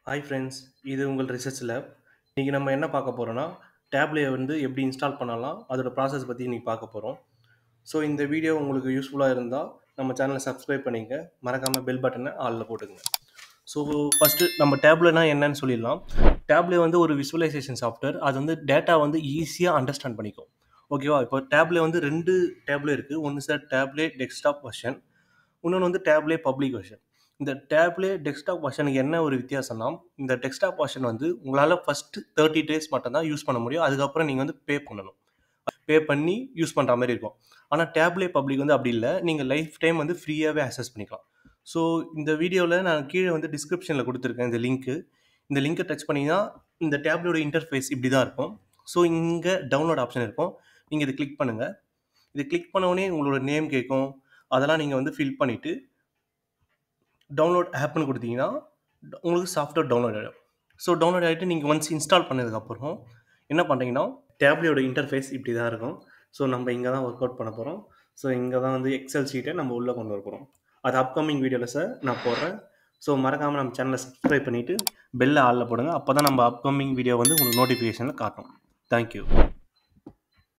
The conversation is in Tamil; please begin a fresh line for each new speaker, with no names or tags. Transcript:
ஹாய் ஃப்ரெண்ட்ஸ், இது உங்கள் ரிசர்ச் லேப். இன்றைக்கி நம்ம என்ன பார்க்க போகிறோன்னா, டேப்லேயை வந்து எப்படி இன்ஸ்டால் பண்ணலாம், அதோட ப்ராசஸ் பற்றி இன்றைக்கி பார்க்க போகிறோம். ஸோ இந்த வீடியோ உங்களுக்கு யூஸ்ஃபுல்லாக இருந்தால் நம்ம சேனலை சப்ஸ்கிரைப் பண்ணிங்க, மறக்காமல் பெல் பட்டனை ஆலில் போட்டுங்க. ஸோ ஃபஸ்ட்டு நம்ம டேப்லெனா என்னன்னு சொல்லிடலாம். டேப்லே வந்து ஒரு விசுவலைசேஷன் சாஃப்ட்வேர். அது வந்து டேட்டா வந்து ஈஸியாக அண்டர்ஸ்டாண்ட் பண்ணிக்கும். ஓகேவா? இப்போ டேப்லே வந்து 2 டேப்லே இருக்குது. ஒன்று சார் டேப்லே டெஸ்க்டாப் வெர்ஷன், இன்னொன்று வந்து டேப்லே பப்ளிக் வெர்ஷன். இந்த டேப்லே டெஸ்க்டாப் வெர்ஷனுக்கு என்ன ஒரு வித்தியாசம்னா, இந்த டெஸ்க்டாப் வெர்ஷன் வந்து உங்களால் ஃபஸ்ட்டு 30 டேஸ் மட்டும் தான் யூஸ் பண்ண முடியும். அதுக்கப்புறம் நீங்கள் வந்து பே பண்ணணும். பே பண்ணி யூஸ் பண்ணுற மாதிரி இருக்கும். ஆனால் டேப்லே பப்ளிக் வந்து அப்படி இல்லை. நீங்கள் லைஃப் டைம் வந்து ஃப்ரீயாகவே ஆக்சஸ் பண்ணிக்கலாம். ஸோ இந்த வீடியோவில் நான் கீழே வந்து டிஸ்கிரிப்ஷனில் கொடுத்துருக்கேன் இந்த லிங்க்கு. இந்த லிங்கை டச் பண்ணிங்கன்னா இந்த டேப்லோட இன்டர்ஃபேஸ் இப்படி தான் இருக்கும். ஸோ இங்கே டவுன்லோட் ஆப்ஷன் இருக்கும். நீங்கள் இதை கிளிக் பண்ணுங்கள். இது கிளிக் பண்ணோடனே உங்களோட நேம் கேட்கும். அதெல்லாம் நீங்கள் வந்து ஃபில் பண்ணிவிட்டு டவுன்லோட் ஆப்னு கொடுத்தீங்கன்னா உங்களுக்கு சாஃப்ட்வேர் டவுன்லோட் ஆகிடும். ஸோ டவுன்லோட் ஆகிட்டு நீங்கள் ஒன்ஸ் இன்ஸ்டால் பண்ணதுக்கப்புறம் என்ன பண்ணுறீங்கன்னா, டேப்லோட இன்டர்ஃபேஸ் இப்படி தான் இருக்கும். ஸோ நம்ம இங்கே தான் ஒர்க் அவுட் பண்ண போகிறோம். ஸோ இங்கே தான் வந்து எக்ஸல் ஷீட்டை நம்ம உள்ளே கொண்டு வர போகிறோம். அது அப்கமிங் வீடியோவில் சார் நான் போடுறேன். ஸோ மறக்காமல் நம்ம சேனலை சப்ஸ்கிரைப் பண்ணிவிட்டு பெல்லை ஆளில் போடுங்க. அப்போ தான் நம்ம அப்கமிங் வீடியோ வந்து உங்களுக்கு நோட்டிஃபிகேஷனில் காட்டும். தேங்க்யூ.